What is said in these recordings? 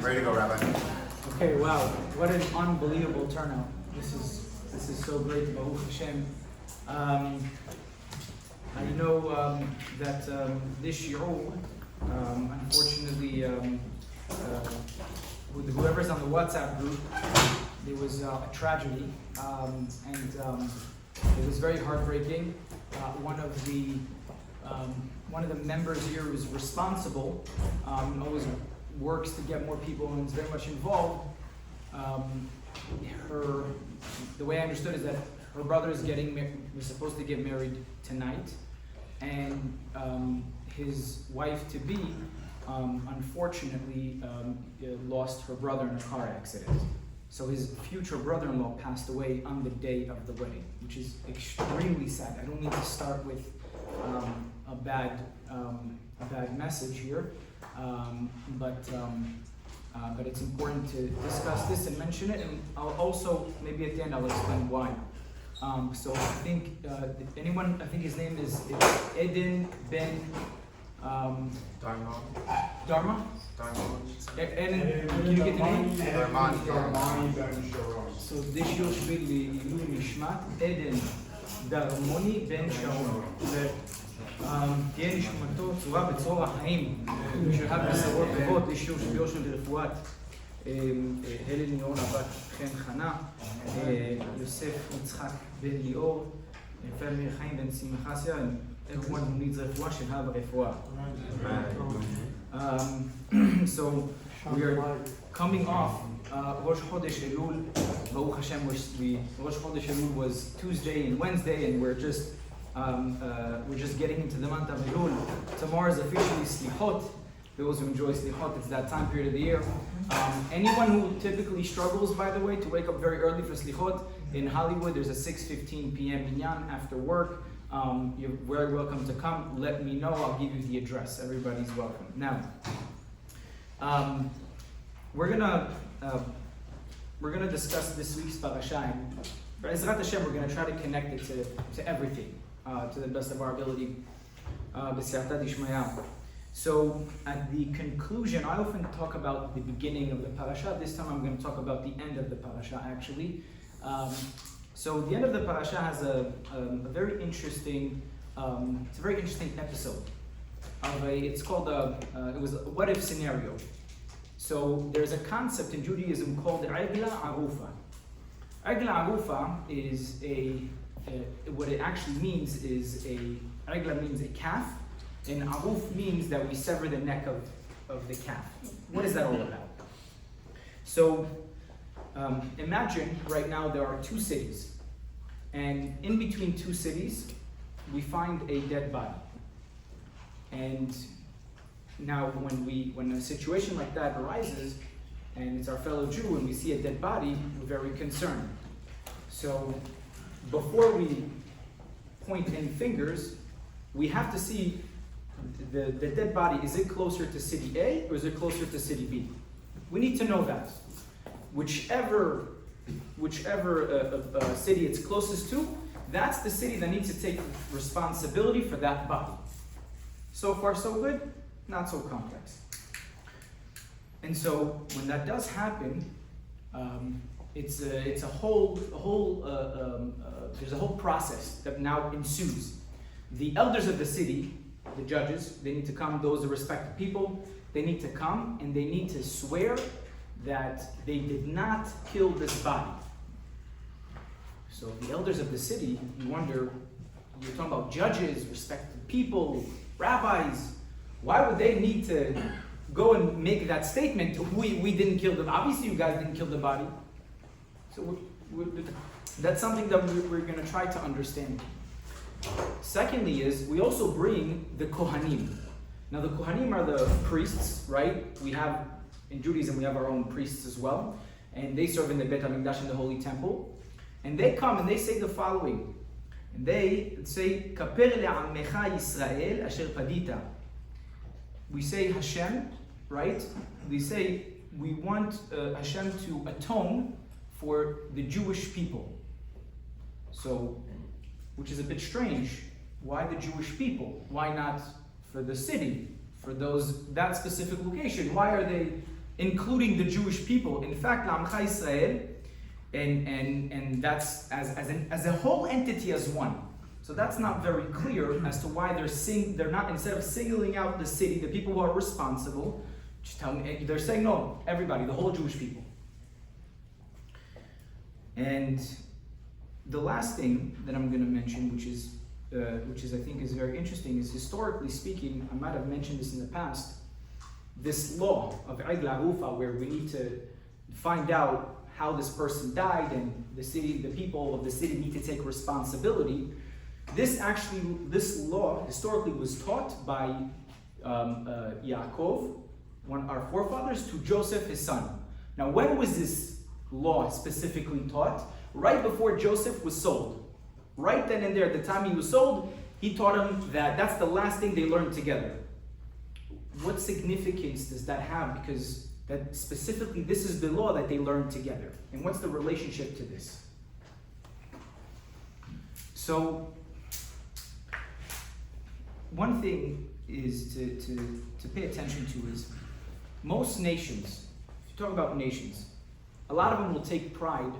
Ready to go, Rabbi. Okay, wow, what an unbelievable turnout. This is so great, Baruch Hashem. I know that this shiur, unfortunately, with whoever's on the WhatsApp group, there was a tragedy, and it was very heartbreaking. One of the members here who's responsible, always works to get more people and is very much involved. The way I understood is that her brother is was supposed to get married tonight, and his wife-to-be unfortunately lost her brother in a car accident. So his future brother-in-law passed away on the day of the wedding, which is extremely sad. I don't need to start with a bad message here, but it's important to discuss this and mention it, and I'll also, maybe at the end, I'll explain why. So I think, I think his name is Eden Ben Dharma. Dharma? Eden, can you get the name? Darmani. So this shiur should be L'ilui Nishmat Eden Darmoni Ben Sharon. תהיה נשמתו צורה בצרור החיים, ושהב בשורות טובות. יש שיעור של יושר לרפואת הלל ניאון הבת חן חנה, יוסף יצחק בן ליאור, רפאל מאיר חיים בן שמחסיה, everyone who needs רפואה שהב רפואה. So we are coming off Rosh Chodesh Elul. Baruch Hashem, Rosh Chodesh Elul was Tuesday and Wednesday, and we're just getting into the month of Elul. Tomorrow is officially Slichot. Those who enjoy Slichot, it's that time period of the year. Anyone who typically struggles, by the way, to wake up very early for Slichot, in Hollywood there's a 6:15 p.m. minyan after work. You're very welcome to come. Let me know, I'll give you the address. Everybody's welcome. Now, we're gonna discuss this week's parasha, and Be'ezrat Hashem, we're gonna try to connect it to everything. To the best of our ability, b'siyata d'ishmaya. So at the conclusion, I often talk about the beginning of the parasha. This time I'm going to talk about the end of the parasha, actually. So the end of the parasha has a very interesting, it's a very interesting episode. It's called it was a what if scenario. So there's a concept in Judaism called Agla Arufa. Agla Arufa is what it actually means is Agla means a calf, and Aruf means that we sever the neck of the calf. What is that all about? So imagine right now there are two cities, and in between two cities we find a dead body. And now when a situation like that arises, and it's our fellow Jew, and we see a dead body, we're very concerned. So before we point any fingers, we have to see the dead body. Is it closer to city A or is it closer to city B? We need to know that. Whichever city it's closest to, that's the city that needs to take responsibility for that body. So far so good, not so complex. And so when that does happen, it's a whole there's a whole process that now ensues. The elders of the city, the judges, they need to come. Those are respected people. They need to come and they need to swear that they did not kill this body. So the elders of the city, you wonder, you're talking about judges, respected people, rabbis. Why would they need to go and make that statement? We didn't kill the body. Obviously you guys didn't kill the body. So that's something that we're going to try to understand. Secondly is, we also bring the Kohanim. Now the Kohanim are the priests, right? We have, in Judaism, we have our own priests as well. And they serve in the Beit HaMikdash, in the Holy Temple. And they come and they say the following. And they say, Kaper le'amecha Yisrael asher padita. We say Hashem, right? We say, we want Hashem to atone for the Jewish people. So, which is a bit strange. Why the Jewish people? Why not for the city? For that specific location? Why are they including the Jewish people. In fact, L'Amcha Yisrael, and that's as a whole entity as one. So that's not very clear as to why they're not, instead of singling out the city, the people who are responsible, they're saying no, everybody, the whole Jewish people. And the last thing that I'm going to mention, which is I think is very interesting, is historically speaking, I might have mentioned this in the past, this law of Eid al-Arufa, where we need to find out how this person died and the people of the city need to take responsibility. This law historically was taught by Yaakov, our forefathers, to Joseph, his son. Now, when was this law specifically taught? Right before Joseph was sold. Right then and there, at the time he was sold, he taught him that that's the last thing they learned together. What significance does that have? Because that specifically, this is the law that they learned together. And what's the relationship to this? So, one thing is to pay attention to is most nations, if you talk about nations, a lot of them will take pride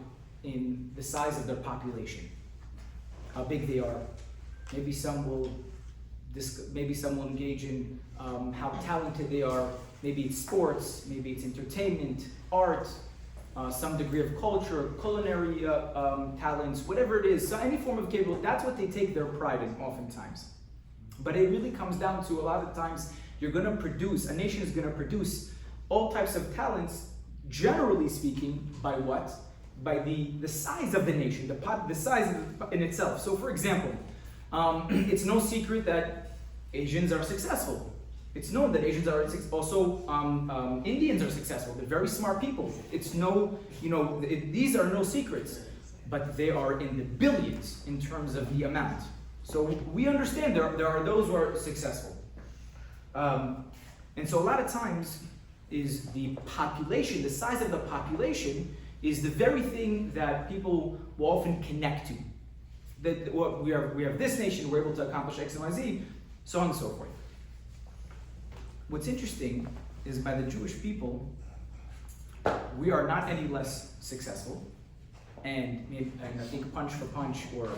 in the size of their population, how big they are. Maybe some will engage in how talented they are. Maybe it's sports, maybe it's entertainment, art, some degree of culture, culinary talents, whatever it is. So any form of capability, that's what they take their pride in oftentimes. But it really comes down to, a lot of times, a nation is going to produce all types of talents, generally speaking, by what? By the size of the nation, the size in itself. So for example, it's no secret that Asians are successful. It's known that Asians are also, Indians are successful. They're very smart people. These are no secrets, but they are in the billions in terms of the amount. So we understand there are those who are successful. And so a lot of times is the population, the size of the population is the very thing that people will often connect to. We have this nation, we're able to accomplish X and Y, Z, so on and so forth. What's interesting is by the Jewish people, we are not any less successful. And I think punch for punch or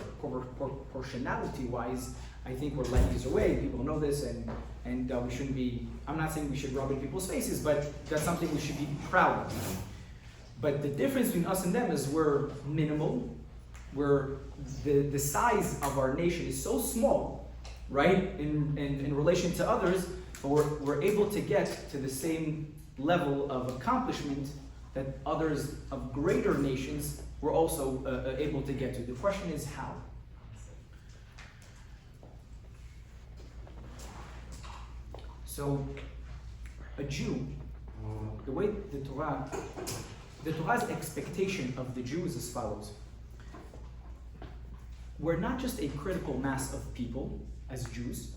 proportionality-wise, I think we're letting these away. People know this, and we shouldn't be. I'm not saying we should rub in people's faces, but that's something we should be proud of. But the difference between us and them is we're minimal. The size of our nation is so small, right, in relation to others, but we're able to get to the same level of accomplishment that others of greater nations were also able to get to. The question is how. So, a Jew, the way the Torah's expectation of the Jew is as follows. We're not just a critical mass of people as Jews.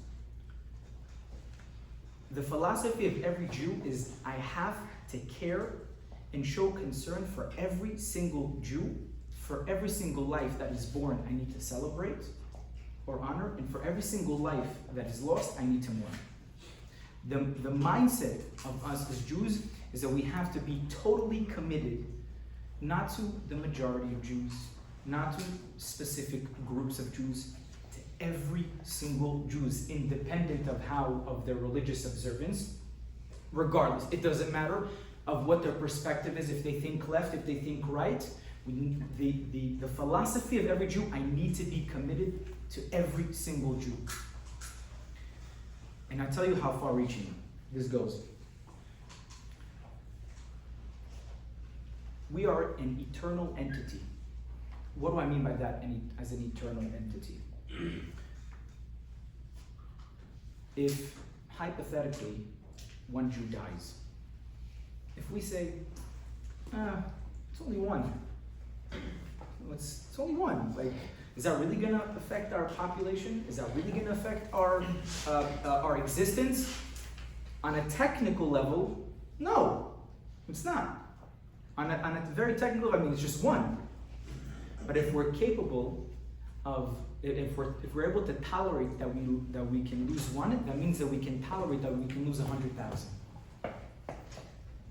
The philosophy of every Jew is I have to care and show concern for every single Jew, for every single life that is born, I need to celebrate or honor, and for every single life that is lost, I need to mourn. The mindset of us as Jews is that we have to be totally committed, not to the majority of Jews, not to specific groups of Jews, to every single Jews, independent of their religious observance, regardless. It doesn't matter of what their perspective is, if they think left, if they think right. The philosophy of every Jew, I need to be committed to every single Jew. And I tell you how far-reaching this goes. We are an eternal entity. What do I mean by that, as an eternal entity? If, hypothetically, one Jew dies, if we say, it's only one. It's only one. Like, is that really going to affect our population? Is that really going to affect our existence? On a technical level, no, it's not. On a very technical level, I mean, it's just one. But if we're capable of, if we're able to tolerate that we can lose one, that means that we can tolerate that we can lose 100,000.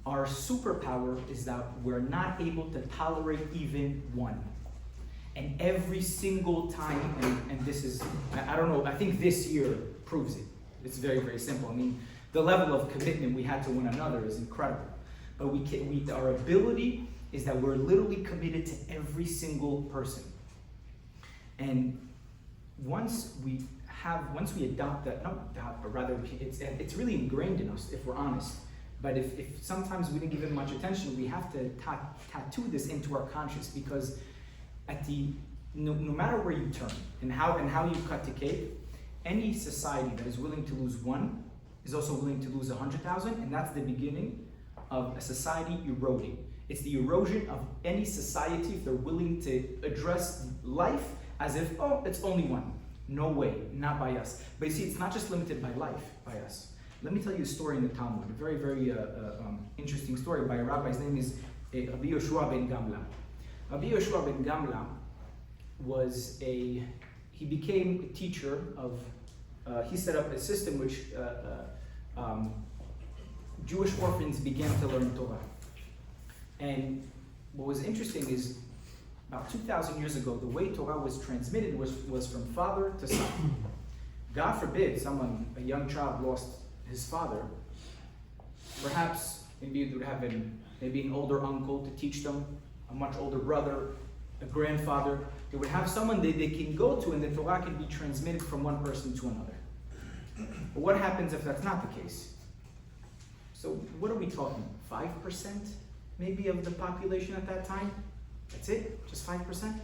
our superpower is that we're not able to tolerate even one. And every single time, and this is, I don't know, I think this year proves it. It's very, very simple. I mean, the level of commitment we had to one another is incredible. But our ability is that we're literally committed to every single person. And once we adopt that, not adopt, but rather it's really ingrained in us if we're honest. But if sometimes we didn't give it much attention, we have to tattoo this into our conscience, because no matter where you turn and how you cut the cake, any society that is willing to lose one is also willing to lose 100,000, and that's the beginning of a society eroding. It's the erosion of any society if they're willing to address life as if, oh, it's only one. No way, not by us. But you see, it's not just limited by life, by us. Let me tell you a story in the Talmud, a very, very interesting story by a rabbi. His name is Rabbi Yoshua ben Gamla. Rabbi Yoshua ben Gamla he became a teacher of, he set up a system which Jewish orphans began to learn Torah. And what was interesting is, about 2,000 years ago, the way Torah was transmitted was from father to son. God forbid a young child lost his father. Perhaps maybe it would have been an older uncle to teach them, a much older brother, a grandfather. They would have someone they can go to, and the Torah can be transmitted from one person to another. But what happens if that's not the case? So what are we talking? 5% maybe of the population at that time? That's it? Just 5%?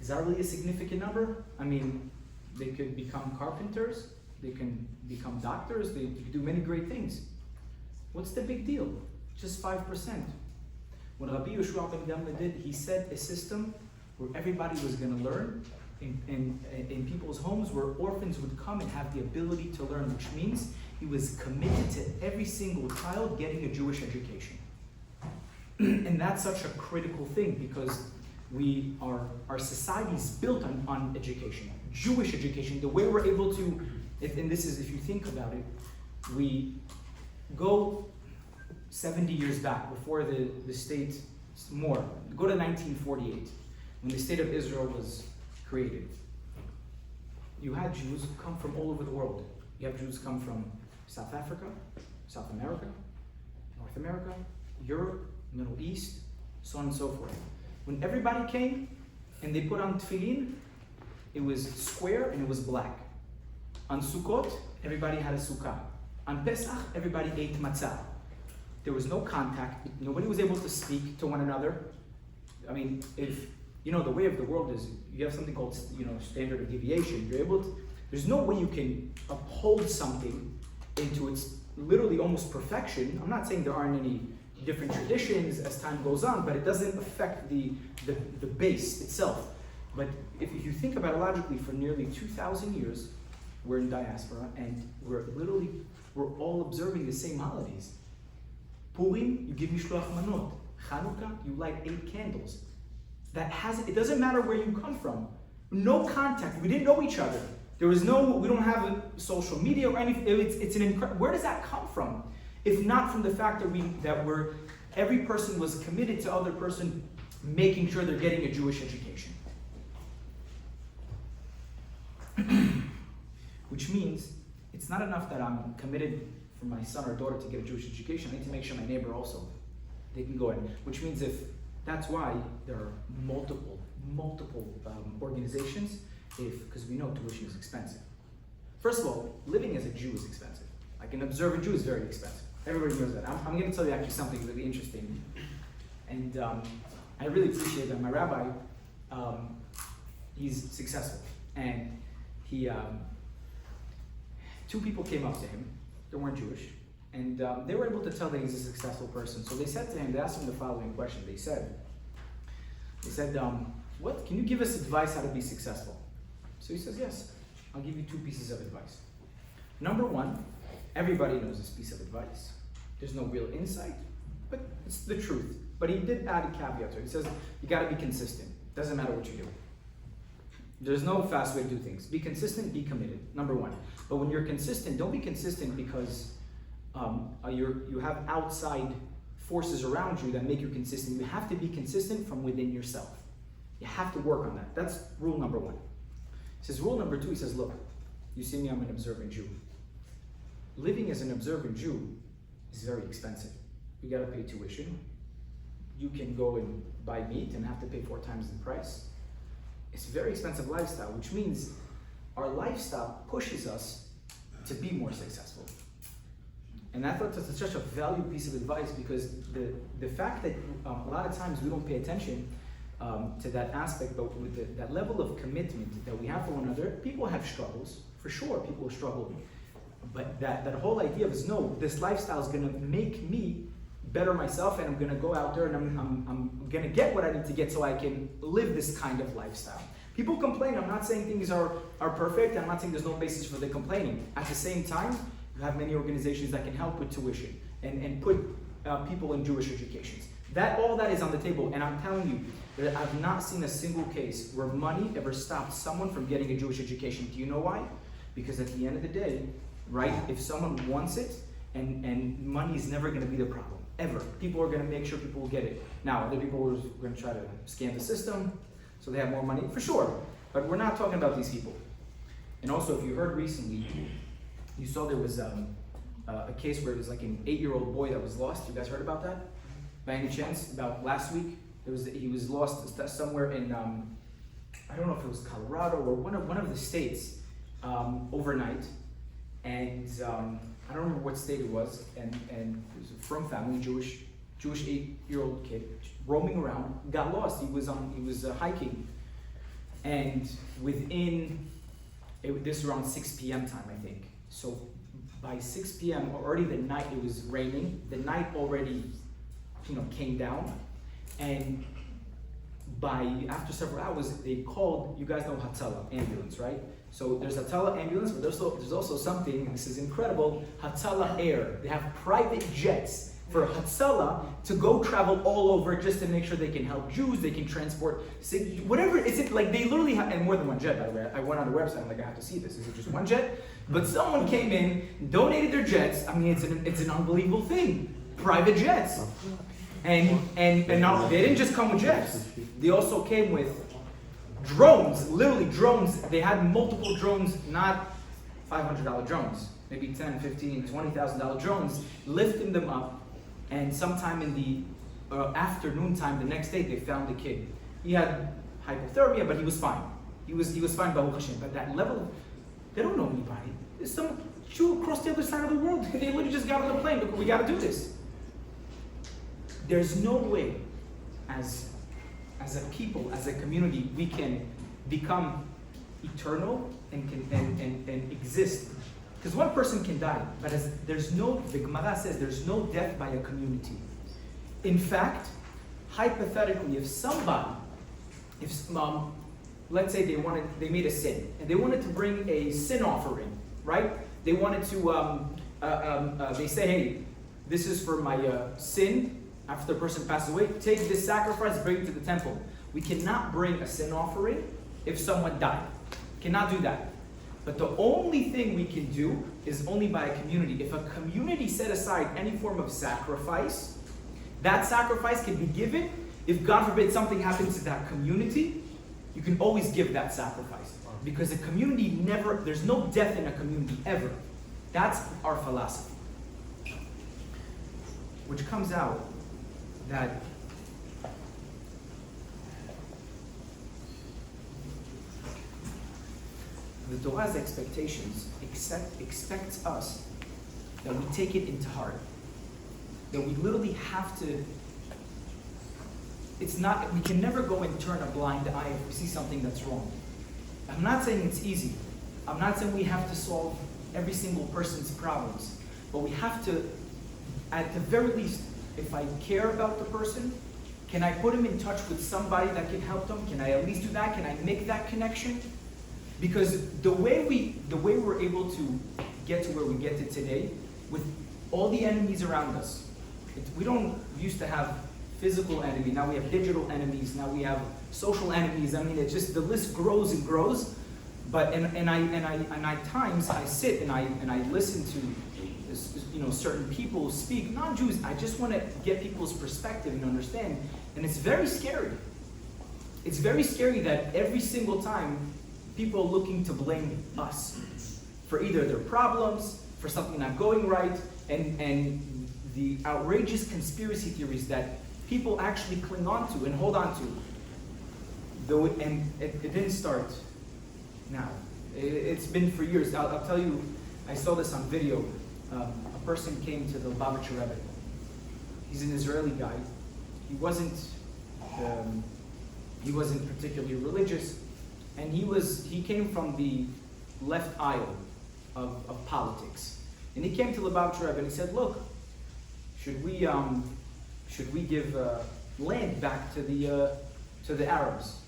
Is that really a significant number? I mean, they could become carpenters, they can become doctors, they could do many great things. What's the big deal? Just 5%. What Rabbi Yoshua ben Gamla did, he set a system where everybody was going to learn in people's homes, where orphans would come and have the ability to learn, which means he was committed to every single child getting a Jewish education. And that's such a critical thing, because our society is built on education, Jewish education. The way we're able to, and this is, if you think about it, we go 70 years back before the state, more, go to 1948, when the state of Israel was created. You had Jews come from all over the world. You have Jews come from South Africa, South America, North America, Europe, Middle East, so on and so forth. When everybody came and they put on tefillin, it was square and it was black. On Sukkot, everybody had a sukkah. On Pesach, everybody ate matzah. There was no contact. Nobody was able to speak to one another. I mean, if, the way of the world is, you have something called, standard of deviation. There's no way you can uphold something into its literally almost perfection. I'm not saying there aren't any different traditions as time goes on, but it doesn't affect the base itself. But if you think about it logically, for nearly 2,000 years, we're in diaspora, and we're all observing the same holidays. Purim, you give mishloach manot. Chanukah, you light 8 candles. It doesn't matter where you come from. No contact. We didn't know each other. We don't have a social media or anything. Where does that come from? If not from the fact that every person was committed to other person making sure they're getting a Jewish education. Which means it's not enough that I'm committed for my son or daughter to get a Jewish education. I need to make sure my neighbor also, they can go in. Which means that's why there are multiple organizations, because we know tuition is expensive. First of all, living as a Jew is expensive. Like an observant Jew is very expensive. Everybody knows that. I'm going to tell you actually something really interesting. And I really appreciate that. My rabbi, he's successful. And he, 2 people came up to him. They weren't Jewish. And they were able to tell that he's a successful person. So they asked him the following question. They said, what, can you give us advice how to be successful? So he says, yes, I'll give you 2 pieces of advice. Number 1, everybody knows this piece of advice. There's no real insight, but it's the truth. But he did add a caveat to it. He says, you gotta be consistent. Doesn't matter what you do. There's no fast way to do things. Be consistent, be committed, number 1. But when you're consistent, don't be consistent because you have outside forces around you that make you consistent. You have to be consistent from within yourself. You have to work on that. That's rule number one. He says, rule number two, he says, look, you see me, I'm an observant Jew. Living as an observant Jew is very expensive. You gotta pay tuition. You can go and buy meat and have to pay 4 times the price. It's a very expensive lifestyle, which means our lifestyle pushes us to be more successful. And I thought that's such a valuable piece of advice, because the fact that a lot of times we don't pay attention to that aspect, but with that level of commitment that we have for one another, people have struggles, for sure, people struggle. But that whole idea of is, no, this lifestyle is gonna make me better myself, and I'm gonna go out there and I'm gonna get what I need to get so I can live this kind of lifestyle. People complain. I'm not saying things are perfect. I'm not saying there's no basis for the complaining. At the same time, you have many organizations that can help with tuition and put people in Jewish educations. All that is on the table, and I'm telling you that I've not seen a single case where money ever stopped someone from getting a Jewish education. Do you know why? Because at the end of the day, right, if someone wants it, and money is never going to be the problem, ever. People are going to make sure people will get it. Now, other people are going to try to scam the system so they have more money, for sure. But we're not talking about these people. And also, if you heard recently, you saw there was a case where it was like an 8-year-old boy that was lost. You guys heard about that? By any chance? About last week? He was lost somewhere in, I don't know if it was Colorado or one of the states, overnight. And I don't remember what state it was, and it was a frum family, Jewish 8-year-old kid, roaming around, got lost. He was hiking, and this was around 6 p.m. time, I think. So by 6 p.m. already the night, it was raining. The night already, came down, and after several hours, they called. You guys know Hatzalah ambulance, right? So there's Hatzalah ambulance, but there's also something, and this is incredible, Hatzalah Air. They have private jets for Hatzalah to go travel all over just to make sure they can help Jews, they can transport, whatever. Is it like they literally have, and more than one jet, by the way. I went on the website, I'm like, I have to see this. Is it just one jet? But someone came in, donated their jets. I mean, it's an unbelievable thing. Private jets. And now, they didn't just come with jets. They also came with drones, literally drones. They had multiple drones, not $500 drones, maybe $10, $15, $20,000 drones, lifting them up. And sometime in the afternoon time, the next day, they found the kid. He had hypothermia, but he was fine. He was fine, Baruch Hashem. But that level, they don't know anybody. There's some Jew across the other side of the world. They literally just got on the plane. Look, we got to do this. There's no way, as a people, as a community, we can become eternal and exist. Because one person can die, but the Gemara says there's no death by a community. In fact, hypothetically, if let's say they made a sin, and they wanted to bring a sin offering, right? They wanted to, they say, hey, this is for my sin. After the person passes away, take this sacrifice, bring it to the temple. We cannot bring a sin offering if someone died. Cannot do that. But the only thing we can do is only by a community. If a community set aside any form of sacrifice, that sacrifice can be given. If God forbid something happens to that community, you can always give that sacrifice. Because a community there's no death in a community ever. That's our philosophy. Which comes out that the Torah's expectations expects us that we take it into heart. That we literally have to, we can never go and turn a blind eye if we see something that's wrong. I'm not saying it's easy. I'm not saying we have to solve every single person's problems. But we have to, at the very least, if I care about the person, can I put him in touch with somebody that can help them? Can I at least do that? Can I make that connection? Because the way we're able to get to where we get to today, with all the enemies around us, we don't used to have physical enemies. Now we have digital enemies. Now we have social enemies. I mean, it's just the list grows and grows. But and I times I sit and I listen to certain people speak, non-Jews, I just want to get people's perspective and understand. And it's very scary. It's very scary that every single time people are looking to blame us for either their problems, for something not going right, and the outrageous conspiracy theories that people actually cling on to and hold on to. Though it didn't start now. It's been for years. I'll tell you, I saw this on video. A person came to the Lubavitcher Rebbe. He's an Israeli guy. He wasn't particularly religious, and he came from the left aisle of politics. And he came to the Lubavitcher Rebbe and he said, "Look, should we give land back to the Arabs?"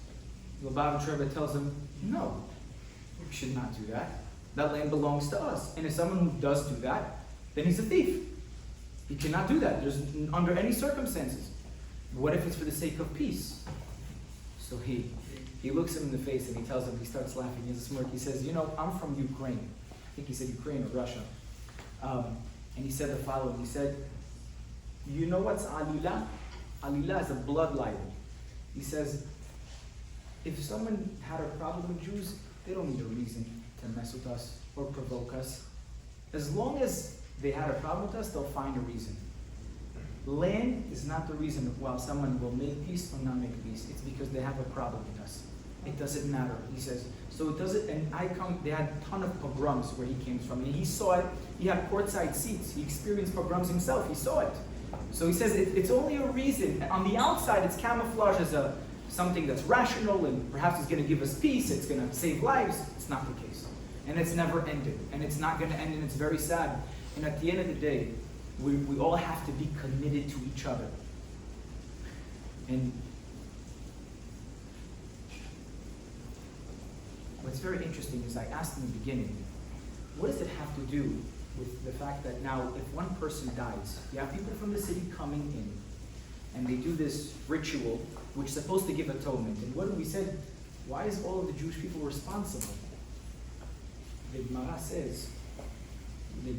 The Lubavitcher Rebbe tells him, "No, we should not do that. That land belongs to us. And if someone who does do that, then he's a thief. He cannot do that. There's under any circumstances. What if it's for the sake of peace?" So he looks him in the face and he tells him, he starts laughing, he has a smirk. He says, "I'm from Ukraine." I think he said Ukraine or Russia. And he said the following. He said, "You know what's Alila? Alila is a blood libel." He says, if someone had a problem with Jews, they don't need a reason to mess with us or provoke us. As long as they had a problem with us, they'll find a reason. Land is not the reason why someone will make peace or not make peace. It's because they have a problem with us. It doesn't matter, he says. So it doesn't, and they had a ton of pogroms where he came from. And he saw it, he had courtside seats. He experienced pogroms himself, he saw it. So he says it's only a reason. On the outside, it's camouflaged as something that's rational and perhaps it's going to give us peace, it's going to save lives. It's not the case. And it's never ended. And it's not going to end, and it's very sad. And at the end of the day, we all have to be committed to each other. And what's very interesting is I asked in the beginning, what does it have to do with the fact that now if one person dies, you have people from the city coming in, and they do this ritual, which is supposed to give atonement. And what we said, why is all of the Jewish people responsible? The Gemara says, the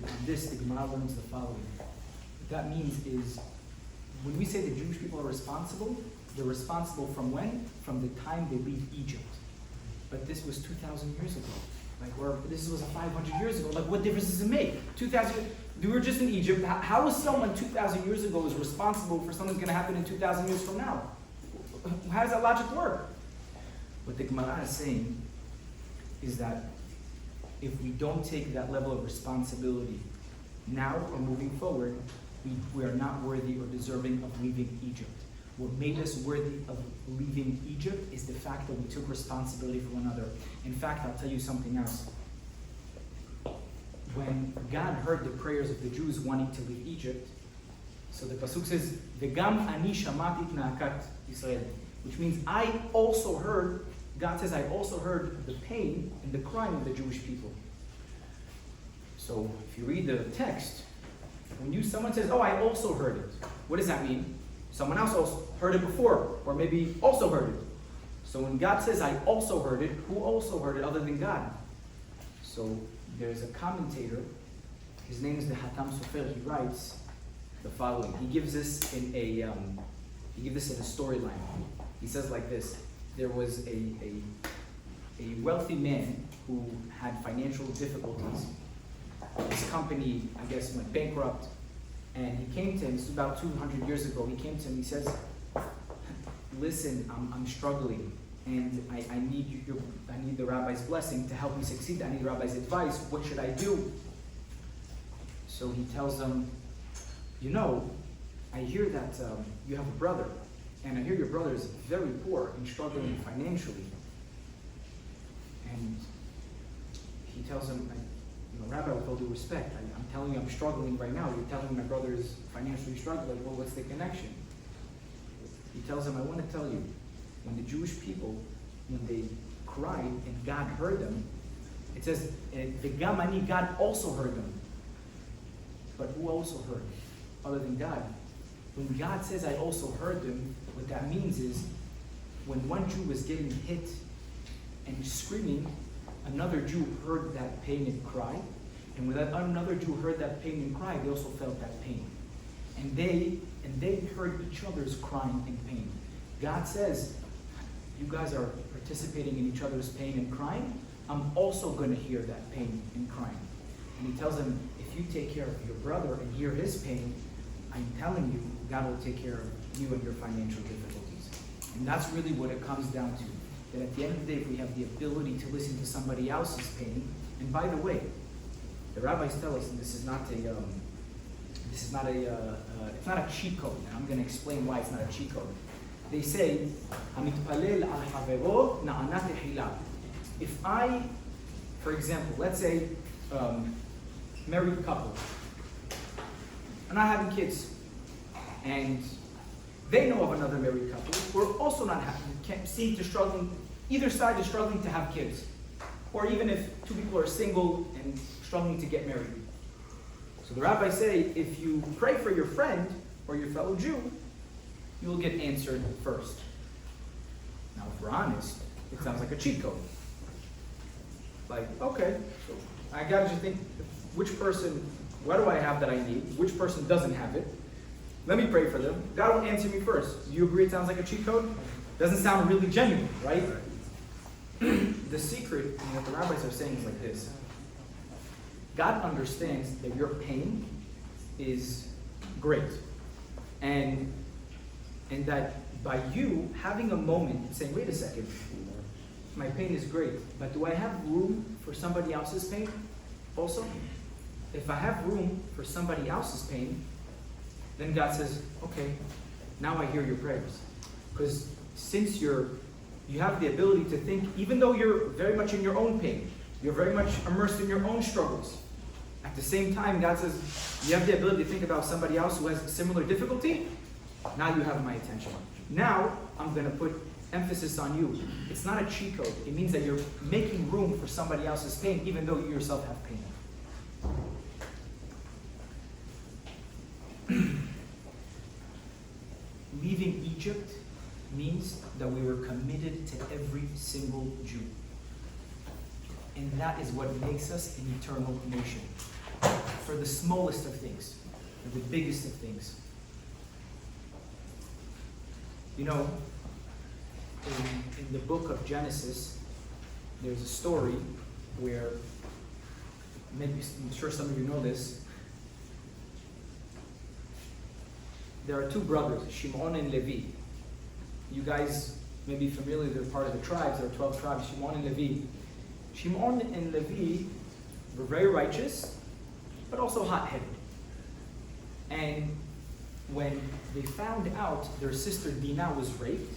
Gemara learns the following. What that means is, when we say the Jewish people are responsible, they're responsible from when? From the time they leave Egypt. But this was 2,000 years ago. This was 500 years ago. What difference does it make? 2,000, we were just in Egypt. How is someone 2,000 years ago is responsible for something that's going to happen in 2,000 years from now? How does that logic work? What the Gemara is saying is that if we don't take that level of responsibility now or moving forward, we are not worthy or deserving of leaving Egypt. What made us worthy of leaving Egypt is the fact that we took responsibility for one another. In fact, I'll tell you something else. When God heard the prayers of the Jews wanting to leave Egypt, so the pasuk says, "V'gam ani shamati et na'akat Yisrael," which means I also heard. God says, I also heard the pain and the crying of the Jewish people. So if you read the text, when someone says, "Oh, I also heard it," what does that mean? Someone else also heard it before, or maybe also heard it. So when God says, "I also heard it," who also heard it other than God? So there's a commentator, his name is the Hatam Sofer, he writes the following. He gives this in a storyline. He says like this: there was a wealthy man who had financial difficulties. His company, I guess, went bankrupt. And he came to him, this was about 200 years ago, he came to him, he says, "Listen, I'm struggling, and I need the rabbi's blessing to help me succeed. I need the rabbi's advice. What should I do?" So he tells him, "I hear that you have a brother, and I hear your brother is very poor and struggling financially." And he tells him, "Rabbi, with all due respect, I'm telling you I'm struggling right now. You're telling me my brother is financially struggling. Well, what's the connection?" He tells him, "I want to tell you, when the Jewish people, when they cried and God heard them, it says, "V'gam ani," God also heard them. But who also heard? Other than God. When God says, "I also heard them," what that means is, when one Jew was getting hit and screaming, another Jew heard that pain and cry, And when that another Jew heard that pain and cried, they also felt that pain. And they heard each other's crying and pain. God says, you guys are participating in each other's pain and crying. I'm also going to hear that pain and crying. And he tells them, if you take care of your brother and hear his pain, I'm telling you, God will take care of you and your financial difficulties. And that's really what it comes down to. That at the end of the day, if we have the ability to listen to somebody else's pain, and by the way, the rabbis tell us, and this is not a cheat code. And I'm going to explain why it's not a cheat code. They say, "Hamitpalel al havero na'ana tehila." If I, for example, let's say, married couple, and I'm having kids, and they know of another married couple who are also not happy, seem to struggling, either side is struggling to have kids, or even if two people are single and struggling to get married. So the rabbis say, if you pray for your friend or your fellow Jew, you will get answered first. Now, if we're honest, it sounds like a cheat code. Like, okay, so I gotta just think, which person, what do I have that I need? Which person doesn't have it? Let me pray for them. God will answer me first. Do you agree it sounds like a cheat code? Doesn't sound really genuine, right? The secret in what the rabbis are saying is like this. God understands that your pain is great. And that by you having a moment and saying, wait a second, my pain is great, but do I have room for somebody else's pain also? If I have room for somebody else's pain, then God says, okay, now I hear your prayers. Because since you have the ability to think, even though you're very much in your own pain, you're very much immersed in your own struggles, at the same time, God says, you have the ability to think about somebody else who has similar difficulty. Now you have my attention. Now, I'm going to put emphasis on you. It's not a cheat code. It means that you're making room for somebody else's pain, even though you yourself have pain. Leaving Egypt means that we were committed to every single Jew. And that is what makes us an eternal nation. For the smallest of things, for the biggest of things. You know, in the book of Genesis, there's a story where, maybe I'm sure some of you know this, there are two brothers, Shimon and Levi. You guys may be familiar, they're part of the tribes, there are 12 tribes, Shimon and Levi. Shimon and Levi were very righteous, but also hot-headed. And when they found out their sister Dinah was raped,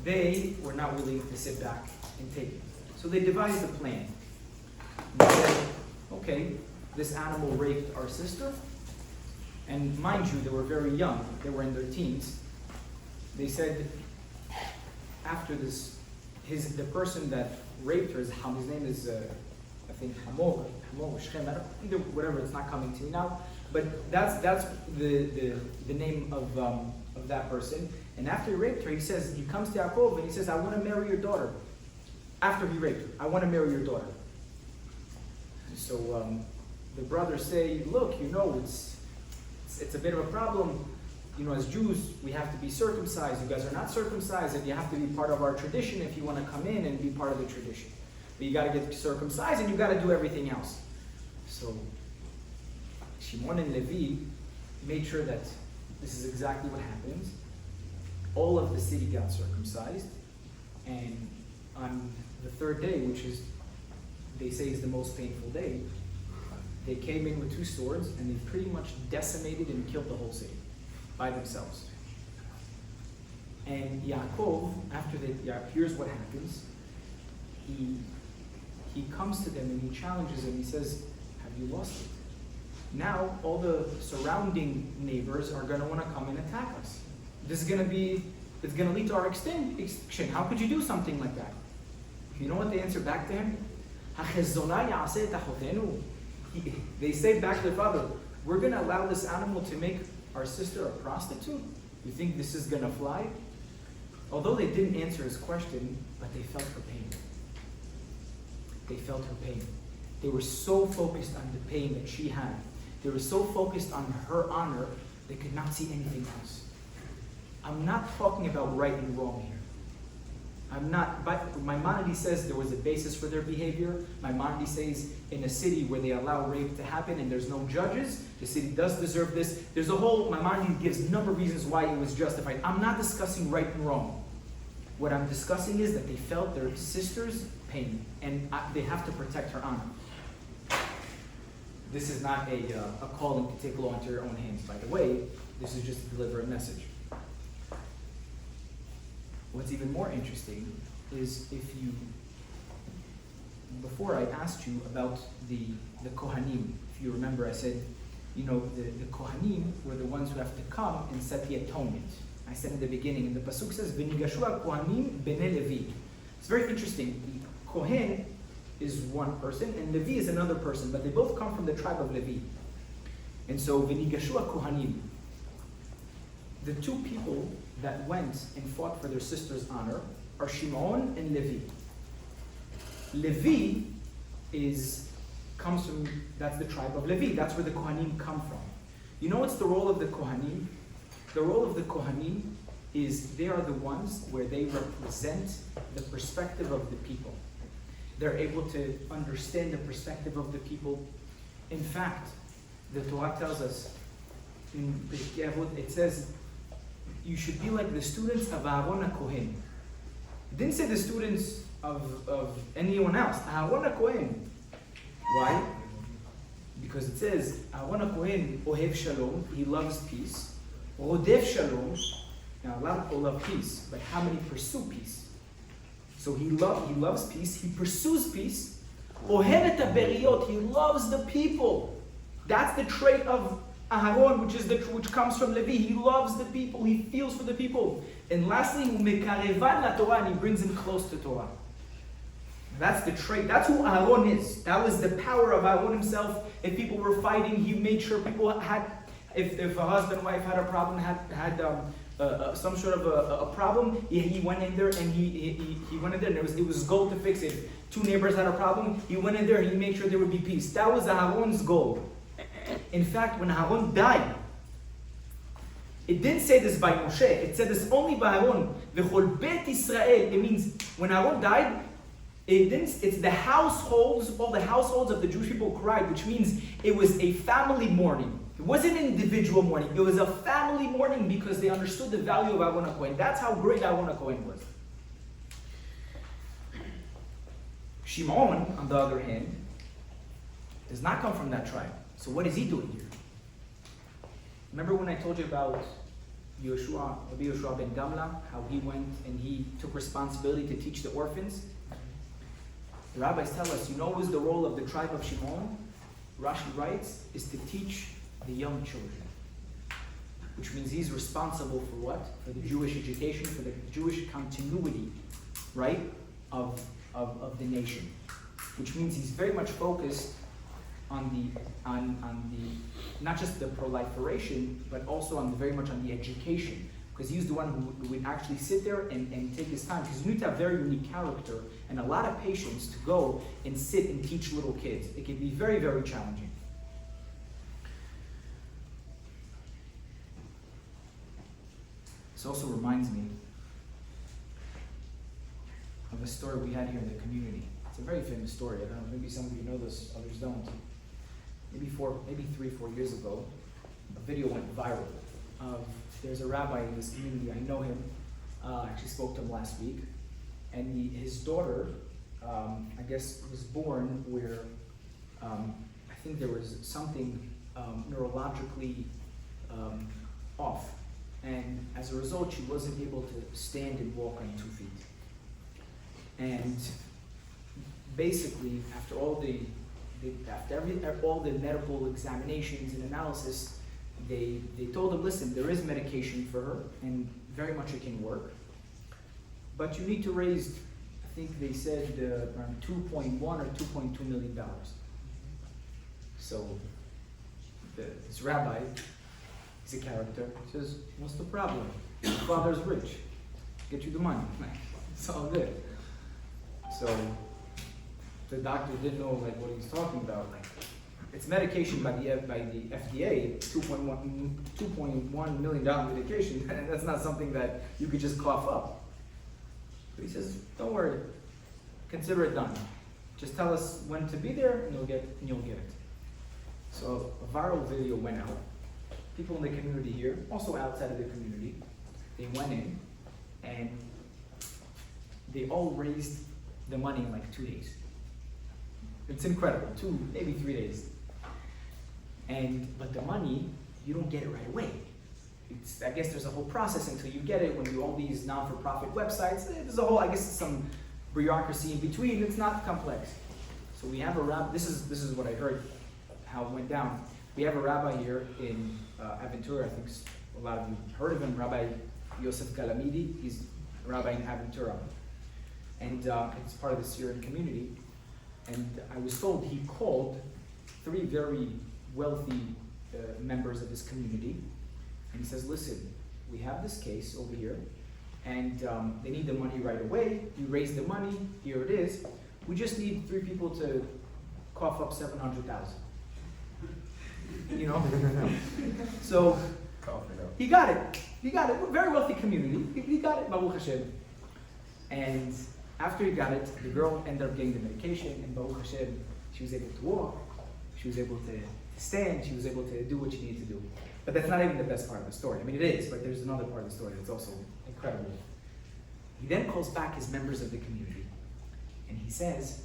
they were not willing to sit back and take it. So they devised a plan. They said, okay, this animal raped our sister. And mind you, they were very young. They were in their teens. They said, after this, the person that raped her, his name is, I think, Hamor, Shem, whatever, it's not coming to me now. But that's the name of that person. And after he raped her, he comes to Yaakov and he says, I want to marry your daughter. After he raped her, I want to marry your daughter. So the brothers say, look, you know, it's a bit of a problem. You know, as Jews, we have to be circumcised. You guys are not circumcised, and you have to be part of our tradition if you want to come in and be part of the tradition. But you got to get circumcised, and you got to do everything else. So Shimon and Levi made sure that this is exactly what happens. All of the city got circumcised, and on the third day, which is, they say, is the most painful day, they came in with two swords, and they pretty much decimated and killed the whole city by themselves. And Yaakov, here's what happens. He comes to them and he challenges them. He says, have you lost it? Now all the surrounding neighbors are going to want to come and attack us. It's going to lead to our extinction. How could you do something like that? You know what they answer back to him? They say back to their father, we're going to allow this animal to make our sister a prostitute? You think this is going to fly? Although they didn't answer his question, but they felt her pain. They felt her pain. They were so focused on the pain that she had. They were so focused on her honor, they could not see anything else. I'm not talking about right and wrong here. But Maimonides says there was a basis for their behavior. Maimonides says in a city where they allow rape to happen and there's no judges, the city does deserve this. There's a whole, Maimonides gives a number of reasons why it was justified. I'm not discussing right and wrong. What I'm discussing is that they felt their sister's pain and they have to protect her honor. This is not a calling to take law into your own hands, by the way. This is just to deliver a message. What's even more interesting is before I asked you about the Kohanim, if you remember I said, the Kohanim were the ones who have to come and set the atonement. I said in the beginning, and the Pasuk says, V'nigashu Kohanim b'nei Levi. It's very interesting. The Kohen is one person, and Levi is another person, but they both come from the tribe of Levi. And so, V'nigashu Kohanim. The two people that went and fought for their sister's honor are Shimon and Levi. Levi comes from, that's the tribe of Levi. That's where the Kohanim come from. You know what's the role of the Kohanim? The role of the Kohanim is they are the ones where they represent the perspective of the people. They're able to understand the perspective of the people. In fact, the Torah tells us, in Pirkei Avot, it says, you should be like the students of Aaron HaKohen. It didn't say the students of anyone else. Aaron HaKohen. Why? Because it says, Aaron HaKohen ohev shalom, he loves peace. Rodef shalom. Now, a lot of people love peace, but how many pursue peace? So he loves peace, he pursues peace. Ohev et haberiot, he loves the people. That's the trait of Aharon, which comes from Levi. He loves the people, he feels for the people. And lastly, umekarevan la Torah, and he brings them close to Torah. That's the trait. That's who Aharon is. That was the power of Aharon himself. If people were fighting, he made sure people had. If a husband and wife had a problem, had some sort of a problem, he went in there and he went in there and it was goal to fix it. Two neighbors had a problem, he went in there and he made sure there would be peace. That was Aharon's goal. In fact, when Aharon died, it didn't say this by Moshe, it said this only by Aharon. V'chol bet Israel, it means when Aharon died, it's the households, all the households of the Jewish people cried, which means it was a family mourning. It wasn't an individual mourning, it was a family mourning because they understood the value of Aaron HaKohen. That's how great Aaron HaKohen was. Shimon, on the other hand, does not come from that tribe. So what is he doing here? Remember when I told you about Rabbi Yoshua ben Gamla, how he went and he took responsibility to teach the orphans? The rabbis tell us, what was the role of the tribe of Shimon? Rashi writes, is to teach the young children. Which means he's responsible for what? For the Jewish education, for the Jewish continuity, right, of the nation. Which means he's very much focused on the not just the proliferation, but also very much on the education. Because he's the one who would actually sit there and take his time. Because you need to have very unique character and a lot of patience to go and sit and teach little kids. It can be very, very challenging. This also reminds me of a story we had here in the community. It's a very famous story. I don't know, maybe some of you know this, others don't. Maybe 3-4 years ago, a video went viral. There's a rabbi in this community, I know him, I actually spoke to him last week, and his daughter, I guess, was born where I think there was something neurologically off, and as a result, she wasn't able to stand and walk on 2 feet. And basically, after all the medical examinations and analysis, they told him, listen, there is medication for her, and very much it can work, but you need to raise, I think they said around $2.1 or $2.2 million. So this rabbi, he's a character, says, what's the problem? Your father's rich, get you the money. It's all good. So the doctor didn't know like what he was talking about, like it's medication by the FDA, $2.1 million medication, and that's not something that you could just cough up. But he says, don't worry, consider it done. Just tell us when to be there, and you'll get it. So a viral video went out. People in the community here, also outside of the community, they went in, and they all raised the money in like 2 days. It's incredible, 2, maybe 3 days. But the money, you don't get it right away. I guess there's a whole process until you get it when you all these non-for-profit websites. There's a whole, I guess, some bureaucracy in between. It's not complex. So we have a rabbi. This is what I heard, how it went down. We have a rabbi here in Aventura. I think a lot of you heard of him, Rabbi Yosef Galamidi. He's a rabbi in Aventura, and it's part of the Syrian community. And I was told he called 3 very wealthy members of his community, and he says, listen, we have this case over here, and they need the money right away. You raise the money, here it is. We just need 3 people to cough up 700,000. You know? So he got it. He got it. Very wealthy community. He got it, Baruch Hashem. And after he got it, the girl ended up getting the medication, and Baruch Hashem, she was able to walk, she was able to stand, she was able to do what she needed to do. But that's not even the best part of the story. I mean, it is, but there's another part of the story that's also incredible. He then calls back his members of the community, and he says,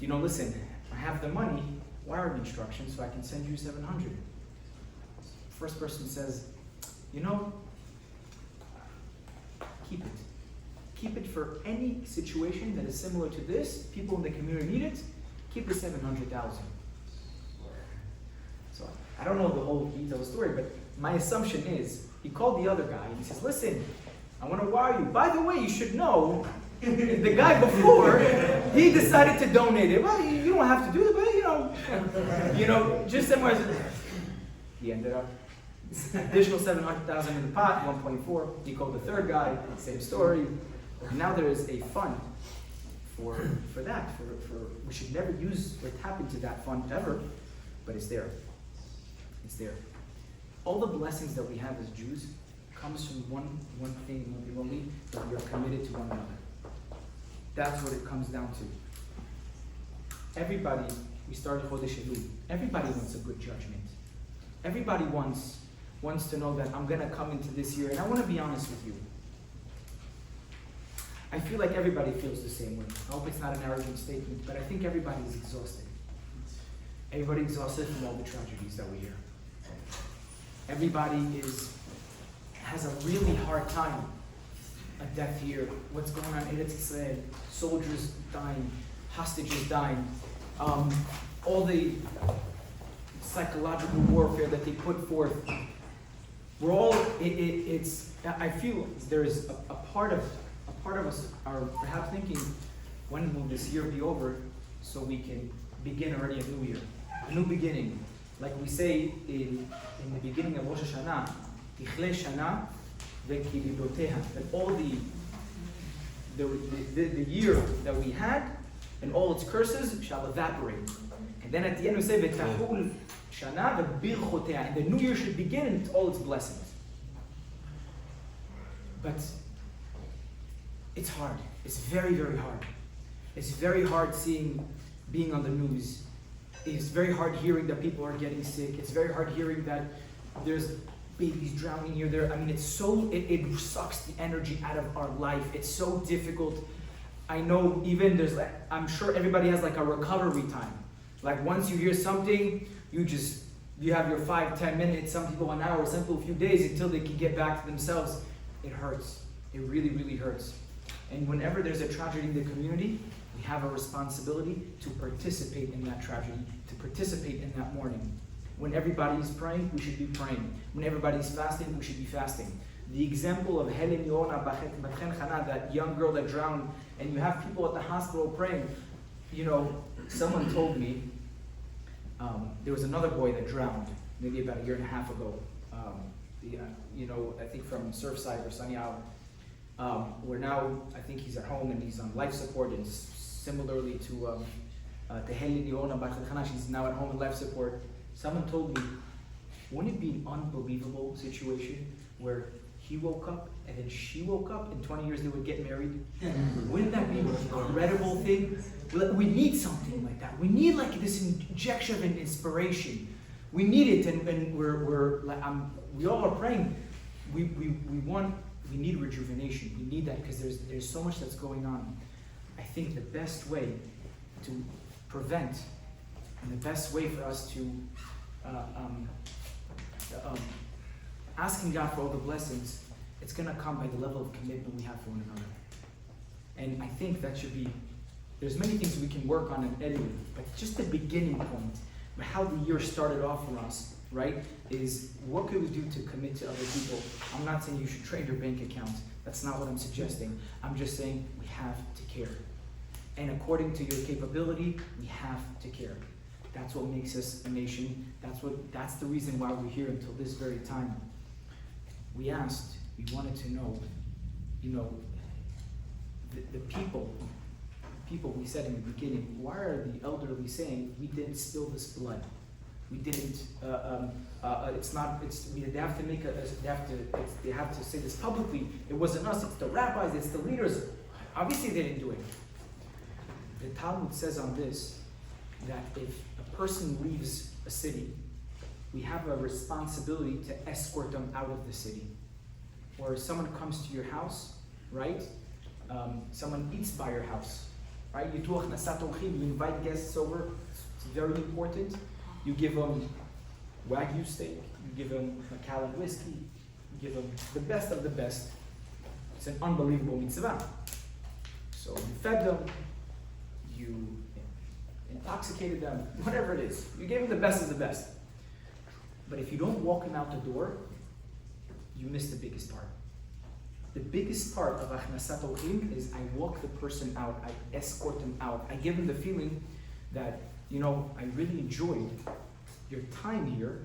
you know, listen, I have the money, wiring instructions, so I can send you 700. First person says, you know, keep it. Keep it for any situation that is similar to this. People in the community need it. Keep the 700,000. So I don't know the whole detail of the story, but my assumption is he called the other guy and he says, listen, I want to wire you. By the way, you should know, the guy before, he decided to donate it. Well, you don't have to do it, but you know, just somewhere. He ended up additional 700,000 in the pot, 1.4. He called the third guy, same story. And now there is a fund for that. We should never use or tap into that fund ever, but it's there. It's there. All the blessings that we have as Jews comes from one thing, one thing only, that we are committed to one another. That's what it comes down to. Everybody, we started Chodesh Elul. Everybody wants a good judgment. Everybody wants to know that I'm going to come into this year, and I want to be honest with you. I feel like everybody feels the same way. I hope it's not an arrogant statement, but I think everybody is exhausted. Everybody exhausted from all the tragedies that we hear. Everybody has a really hard time. A death here, what's going on in Eretz Yisrael, soldiers dying, hostages dying, all the psychological warfare that they put forth. We're all, I feel there is a part of us are perhaps thinking, when will this year be over so we can begin already a new year, a new beginning. Like we say in the beginning of Rosh Hashanah, Tichle Shana ve'kilidoteha, that all the year that we had and all its curses shall evaporate. And then at the end we say ve'tahul shana ve'birchoteha, and the new year should begin and all its blessings. But it's hard. It's very, very hard. It's very hard being on the news. It's very hard hearing that people are getting sick. It's very hard hearing that there's babies drowning here, there. I mean, it sucks the energy out of our life. It's so difficult. I know even I'm sure everybody has like a recovery time. Like once you hear something, you have your 5-10 minutes, some people an hour, some people a few days until they can get back to themselves. It hurts. It really, really hurts. And whenever there's a tragedy in the community, we have a responsibility to participate in that tragedy, to participate in that mourning. When everybody's praying, we should be praying. When everybody's fasting, we should be fasting. The example of Helen Yona Batchen Chana, that young girl that drowned, and you have people at the hospital praying. You know, someone told me there was another boy that drowned maybe about 1.5 years ago. I think from Surfside or Sunny Isle. Where now I think he's at home and he's on life support and similarly to Teheli Liona Bakhana, she's now at home in life support. Someone told me, wouldn't it be an unbelievable situation where he woke up and then she woke up, in 20 years they would get married? Wouldn't that be an incredible thing? We need something like that. We need like this injection of inspiration. We need it, and we all are praying. We need rejuvenation. We need that because there's so much that's going on. I think the best way to prevent and the best way for us to asking God for all the blessings, it's going to come by the level of commitment we have for one another. And I think that should be, there's many things we can work on in anyway, but just the beginning point, how the year started off for us, right, is what could we do to commit to other people? I'm not saying you should trade your bank account. That's not what I'm suggesting. I'm just saying we have to care. And according to your capability, we have to care. That's what makes us a nation. That's the reason why we're here until this very time. We wanted to know, the people we said in the beginning, why are the elderly saying we didn't spill this blood? We didn't, they have to say this publicly. It wasn't us, it's the rabbis, it's the leaders. Obviously they didn't do it. The Talmud says on this, that if a person leaves a city, we have a responsibility to escort them out of the city. Or someone comes to your house, right? Someone eats by your house, right? You invite guests over, it's very important. You give them Wagyu steak, you give them Macallan whiskey, you give them the best of the best. It's an unbelievable mitzvah. So you fed them, you intoxicated them, whatever it is. You gave them the best of the best. But if you don't walk them out the door, you miss the biggest part. The biggest part of Achnasat Orchim is I walk the person out, I escort them out. I give them the feeling that, I really enjoyed your time here.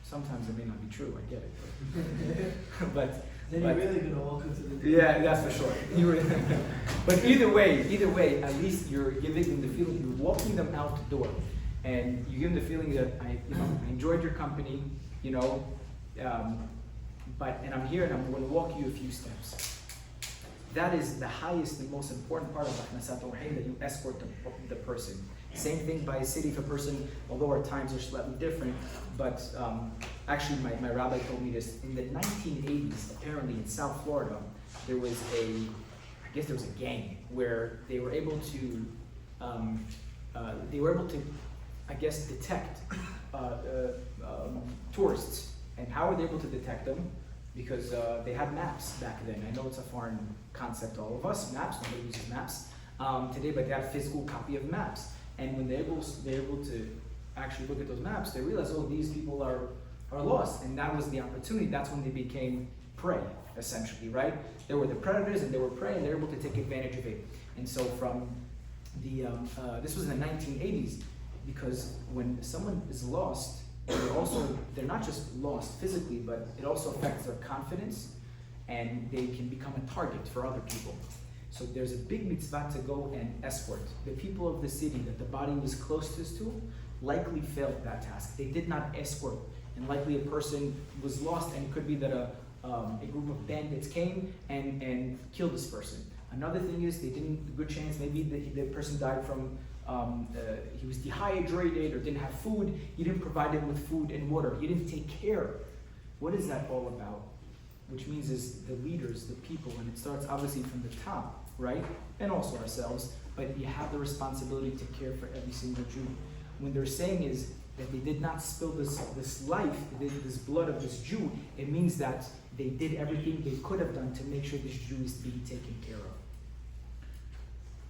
Sometimes it may not be true, I get it. But then you're really going to walk into the door. Yeah, that's for sure. But either way, at least you're giving them the feeling, you're walking them out the door. And you give them the feeling that I enjoyed your company, and I'm here and I'm going to walk you a few steps. That is the highest and most important part of Achnasat Orchim, that you escort the person. Same thing by a city. If a person, although our times are slightly different, but actually my rabbi told me this, in the 1980s, apparently in South Florida, there was a gang where they were able to, detect tourists. And how were they able to detect them? Because they had maps back then. I know it's a foreign concept to all of us, maps, nobody uses maps today, but they had a physical copy of maps. And when they're able to actually look at those maps, they realize, these people are lost. And that was the opportunity. That's when they became prey, essentially, right? They were the predators and they were prey, and they're able to take advantage of it. And so from the, this was in the 1980s, because when someone is lost, they're not just lost physically, but it also affects their confidence, and they can become a target for other people. So there's a big mitzvah to go and escort. The people of the city that the body was closest to likely failed that task. They did not escort, and likely a person was lost, and it could be that a group of bandits came and killed this person. Another thing is, good chance, maybe the person died from, he was dehydrated or didn't have food. You didn't provide him with food and water. You didn't take care. What is that all about? Which means is the leaders, the people, and it starts obviously from the top, right? And also ourselves, but you have the responsibility to care for every single Jew. When they're saying is that they did not spill this life, this blood of this Jew, it means that they did everything they could have done to make sure this Jew is being taken care of.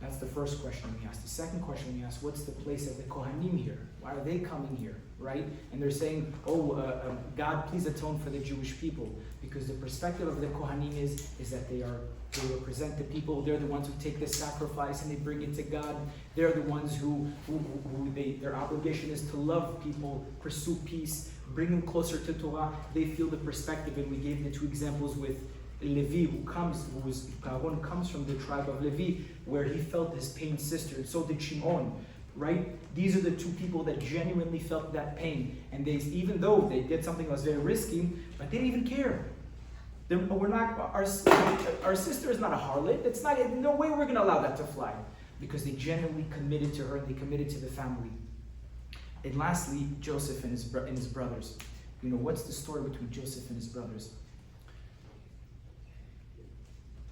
That's the first question we ask. The second question we ask, what's the place of the Kohanim here? Why are they coming here, right? And they're saying, God, please atone for the Jewish people. Because the perspective of the Kohanim is that they represent the people. They're the ones who take the sacrifice and they bring it to God. They're the ones who their obligation is to love people, pursue peace, bring them closer to Torah. They feel the perspective, and we gave the two examples with Levi, Aaron comes from the tribe of Levi, where he felt his pain sister, and so did Shimon, right? These are the two people that genuinely felt that pain, and even though they did something that was very risky, but they didn't even care. We're not, our sister is not a harlot. It's not, no way we're going to allow that to fly, because they genuinely committed to her, and they committed to the family. And lastly, Joseph and his brothers. You know, what's the story between Joseph and his brothers?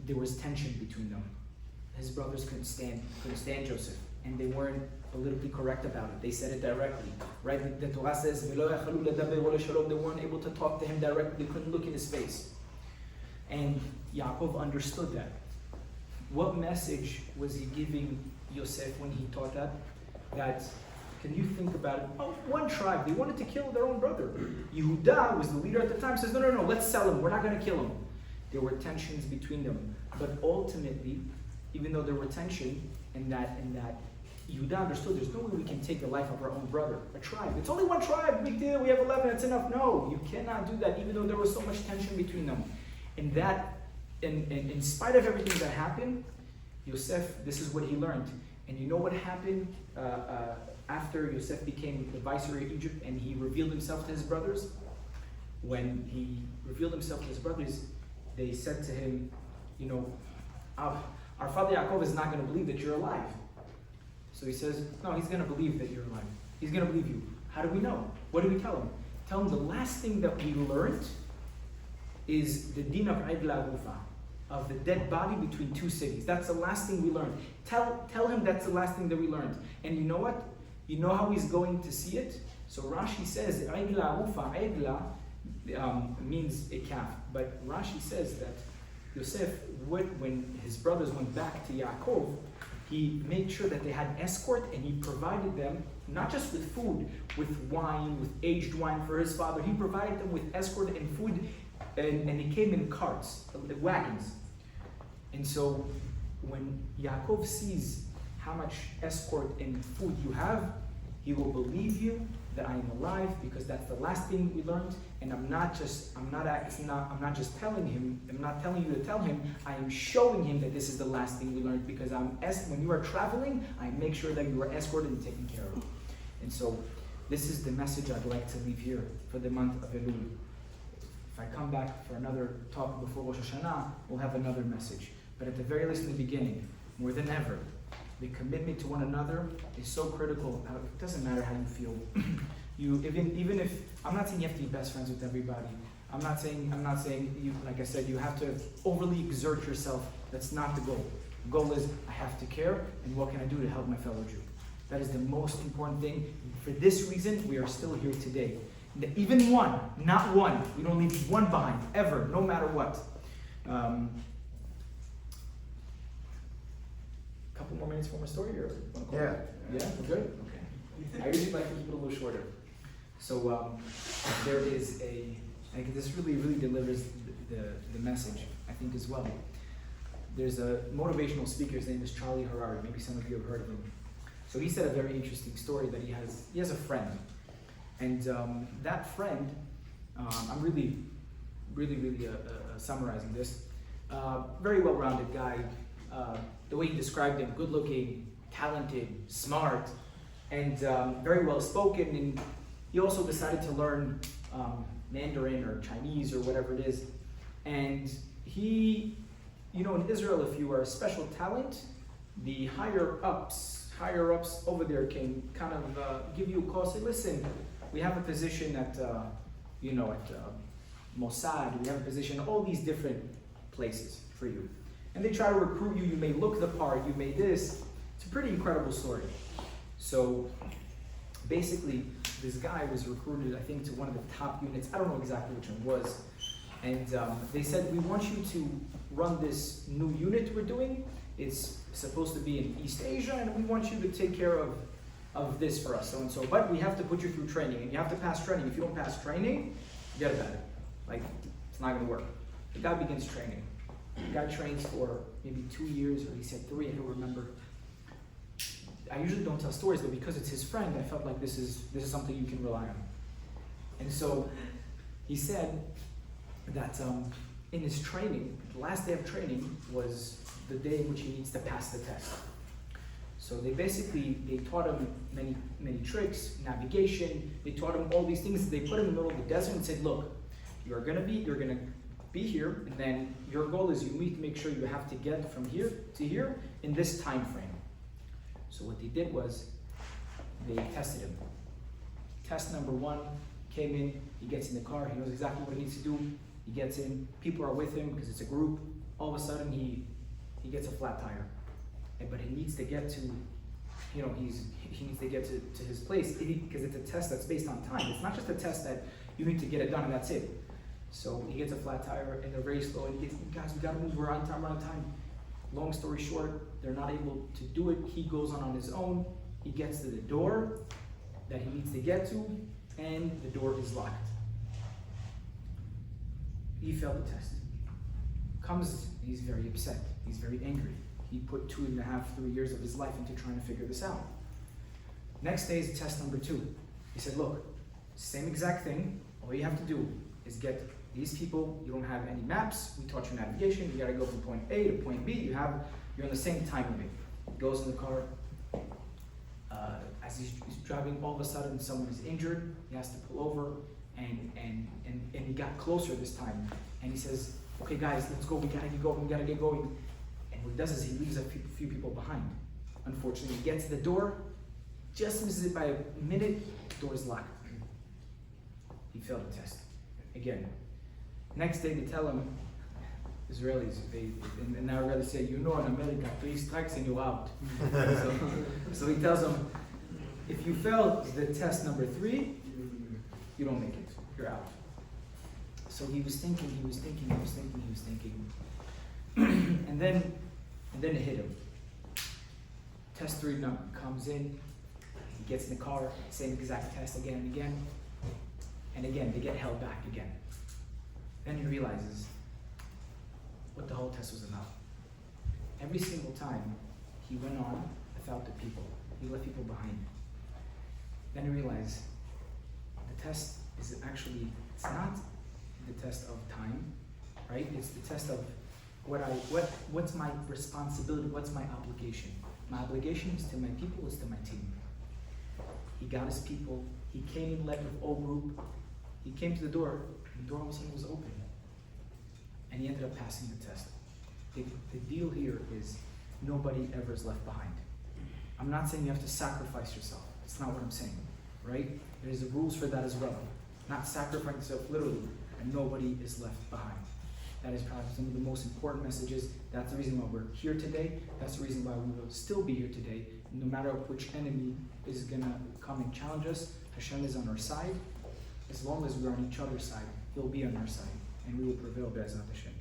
There was tension between them. His brothers couldn't stand Joseph, and they weren't politically correct about it. They said it directly, right? The Torah says, they weren't able to talk to him directly. They couldn't look in his face. And Yaakov understood that. What message was he giving Yosef when he taught that? That, can you think about it? Oh, one tribe, they wanted to kill their own brother. Yehuda was the leader at the time, says, no, let's sell him. We're not going to kill him. There were tensions between them. But ultimately, even though there were tension, and that Yehuda understood there's no way we can take the life of our own brother, a tribe. It's only one tribe, big deal, we have 11, that's enough. No, you cannot do that, even though there was so much tension between them. And that, in spite of everything that happened, Yosef, this is what he learned. And you know what happened after Yosef became the viceroy of Egypt and he revealed himself to his brothers? When he revealed himself to his brothers, they said to him, you know, our father Yaakov is not going to believe that you're alive. So he says, no, he's going to believe that you're alive. He's going to believe you. How do we know? What do we tell him? Tell him the last thing that we learned is the din of Igla Gufa, of the dead body between two cities. That's the last thing we learned. Tell him that's the last thing that we learned. And you know what? You know how he's going to see it? So Rashi says, Igla Gufa, Igla means a calf. But Rashi says that Yosef, when his brothers went back to Yaakov, he made sure that they had escort, and he provided them not just with food, with wine, with aged wine for his father. He provided them with escort and food, and it came in carts, wagons. And so when Yaakov sees how much escort and food you have, he will believe you that I am alive, because that's the last thing we learned. And I'm not just telling him, I'm not telling you to tell him, I am showing him that this is the last thing we learned, because when you are traveling, I make sure that you are escorted and taken care of. And so this is the message I'd like to leave here for the month of Elul. If I come back for another talk before Rosh Hashanah, we'll have another message. But at the very least, in the beginning, more than ever, the commitment to one another is so critical. It doesn't matter how you feel. Even if I'm not saying you have to be best friends with everybody. I'm not saying you, like I said, you have to overly exert yourself. That's not the goal. The goal is I have to care, and what can I do to help my fellow Jew? That is the most important thing. For this reason, we are still here today. Even one, not one. We don't leave one behind, ever, no matter what. Couple more minutes for my story, or want to call it? Yeah, we're good? Okay. I usually like to keep it a little shorter. So there is I think this really delivers the message, I think, as well. There's a motivational speaker, his name is Charlie Harari. Maybe some of you have heard of him. So he said a very interesting story that he has a friend. And that friend, I'm really summarizing this, very well-rounded guy. The way he described him, good-looking, talented, smart, and very well-spoken. And he also decided to learn Mandarin or Chinese or whatever it is. And he, you know, in Israel, if you are a special talent, the higher ups over there can kind of give you a call, say, listen, we have a position at Mossad, we have a position at all these different places for you. And they try to recruit you, you may look the part, you may this. It's a pretty incredible story. So basically, this guy was recruited, I think, to one of the top units. I don't know exactly which one it was. And they said, we want you to run this new unit we're doing. It's supposed to be in East Asia, and we want you to take care of this for us, so and so. But we have to put you through training, and you have to pass training. If you don't pass training, forget about it. Like, it's not going to work. The guy begins training. The guy trains for maybe 2 years, or he said 3, I don't remember. I usually don't tell stories, but because it's his friend, I felt like this is something you can rely on. And so he said that in his training, the last day of training was the day in which he needs to pass the test. So they taught him many tricks, navigation. They taught him all these things. They put him in the middle of the desert and said, look, you're gonna be here, and then your goal is you need to make sure you have to get from here to here in this time frame. So what they did was they tested him. Test number 1 came in, he gets in the car, he knows exactly what he needs to do. He gets in, people are with him because it's a group. All of a sudden he gets a flat tire. But he needs to get to, he needs to get to his place because it's a test that's based on time. It's not just a test that you need to get it done and that's it. So he gets a flat tire and they're very slow and he gets, guys, we gotta move, we're on time. Long story short, they're not able to do it. He goes on his own. He gets to the door that he needs to get to and the door is locked. He failed the test. He's very upset. He's very angry. He put 2.5, 3 years of his life into trying to figure this out. Next day is test number 2. He said, look, same exact thing. All you have to do is get these people. You don't have any maps. We taught you navigation. You gotta go from point A to point B. You're on the same time limit. He goes in the car. As he's driving, all of a sudden someone is injured. He has to pull over, and he got closer this time. And he says, okay guys, let's go. We gotta get going. And what he does is he leaves a few people behind. Unfortunately, he gets to the door, just misses it by a minute, the door is locked. He failed the test. Again. Next day they tell him, Israelis, and now really say, in America, 3 strikes and you're out. So he tells them, if you fail the test number 3, you don't make it, you're out. So he was thinking. And then it hit him. Test 3 comes in, he gets in the car, same exact test again and again. And again, they get held back again. Then he realizes what the whole test was about. Every single time he went on without the people, he left people behind. Then he realized the test is actually, it's not the test of time, right? It's the test of what's my responsibility, what's my obligation. My obligation is to my people, is to my team. He got his people, he came in led with all group, he came to the door, and the door all of a sudden was open. And he ended up passing the test. The deal here is nobody ever is left behind. I'm not saying you have to sacrifice yourself. That's not what I'm saying, right? There's rules for that as well. Not sacrificing yourself literally, and nobody is left behind. That is probably some of the most important messages. That's the reason why we're here today. That's the reason why we will still be here today. No matter which enemy is gonna come and challenge us, Hashem is on our side. As long as we're on each other's side, He'll be on our side. And we will prevail, Be'ezrat Hashem.